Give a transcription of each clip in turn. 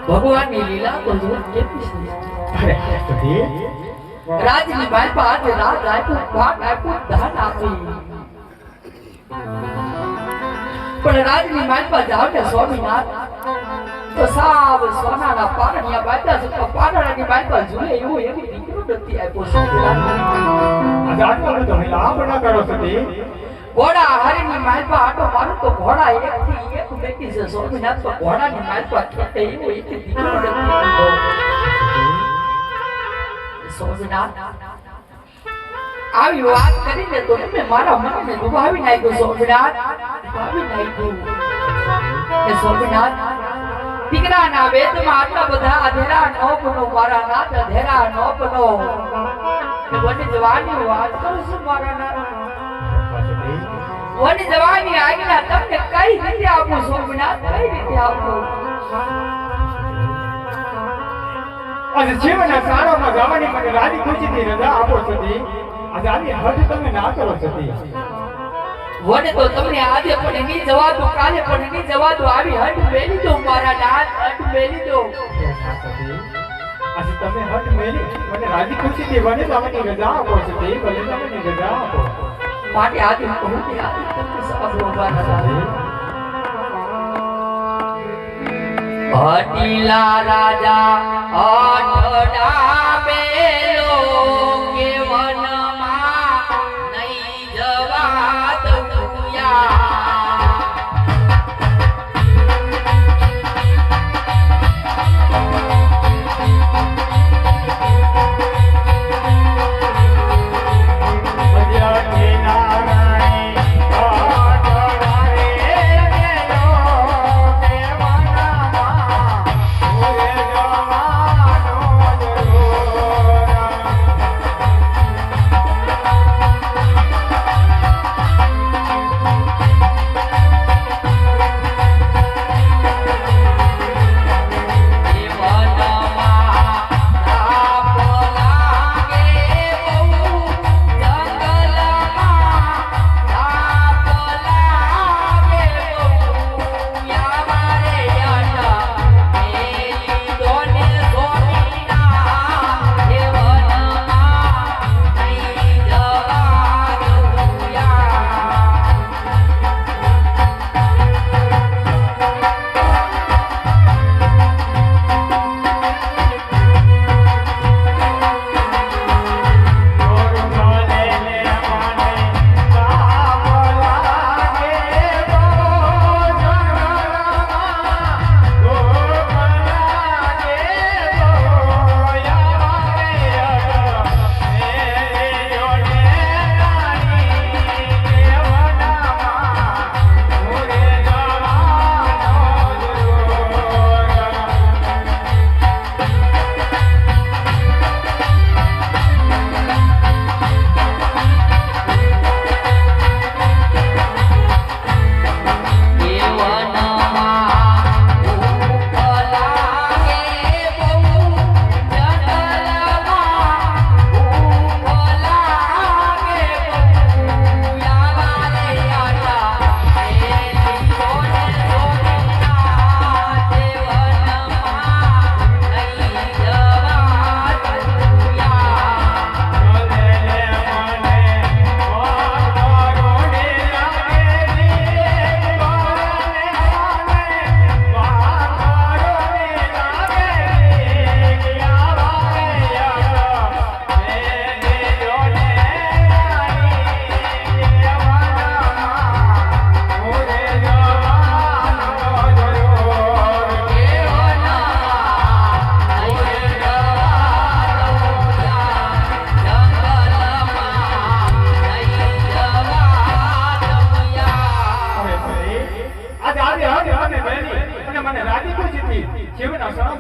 ભગવાન ની લીલા તો જો કેટલી છે રાજની બાપા આજે રાત આપ્યું ભાગ આપ્યું દાન આપી પણ રાજની બાપા જાવ ને સ્વામીનાથ તો સાવ સોનાના પારણિયા બાપા છે તો પારણાની બાપા ઝૂલે એવું એવી દીકરો નથી આપ્યો સ્વામીનાથ આજે આટલો બધો લાભ ન કરો સતી ઘોડા હરીની માલપા આટો મારું તો ઘોડા એક થી એક બેઠી છે સ્વામીનાથ તો ઘોડાની માલપા ખેતે એવું એક દીકરો નથી સ્વામીનાથ આવી વાત કરીને તો તમે મારા મનને દુભાવી નાખ્યો સ્વામીનાથ દુભાવી નાખ્યું કે સ્વામીનાથ દીકરાના વેદમાં આટલા બધા અધેરા ન બનો મારા નાથ અધેરા ન બનો કે બની જવાની વાત કરું છું મારા નાથ વન જવાની આજ્ઞા તમને કઈ રીતે આપું સ્વામીનાથ કઈ રીતે આપું આજે જીવનના સારામાં જવાની મને રાજી ખુશીથી રજા આપો સતી આજે આની હદ તમે ના કરો સતી વન તો તમને આજે પણ નહીં જવા દો કાલે પણ નહીં જવા દો આવી હદ મેલી દો મારા નાથ હદ મેલી દો આજે તમે હદ મેલી મને રાજી ખુશીથી વને જવાની રજા આપો સતી વને જવાની રજા આપો માટે આદિ પહોંચી આદિ તમને સમજવો બાદ અટીલા રાજા અઠડા બેલો કે વનમાં નહીં જવા દઉયા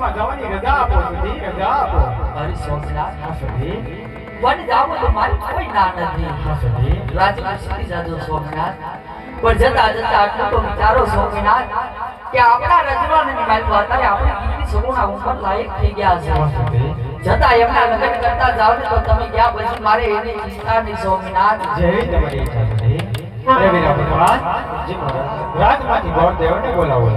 વનમાં જવાની રજા આપો સતી, રજા આપો. મારી સોમનાથ હા સતી, વન જાવું તો મારી કોઈ ના નથી. હા સતી, રાજમાં શીખી જાજો સોમનાથ. પણ જતા જતા આટલું તો વિચારો સોમનાથ કે આપણા રજવાડાની વાત અત્યારે આપણે કેટલી સગુણા ઉંમર લાયક થઈ ગયા છે. હા સતી. જતા એમના લગ્ન કરતા જાવ ને તો તમે ગયા પછી મારે એની ચિંતા નહીં સોમનાથ. જેવી તમારી ઈચ્છા સતી. અરે વીરા ભગવાન, રાજમાંથી ગોર દેવને બોલાવો.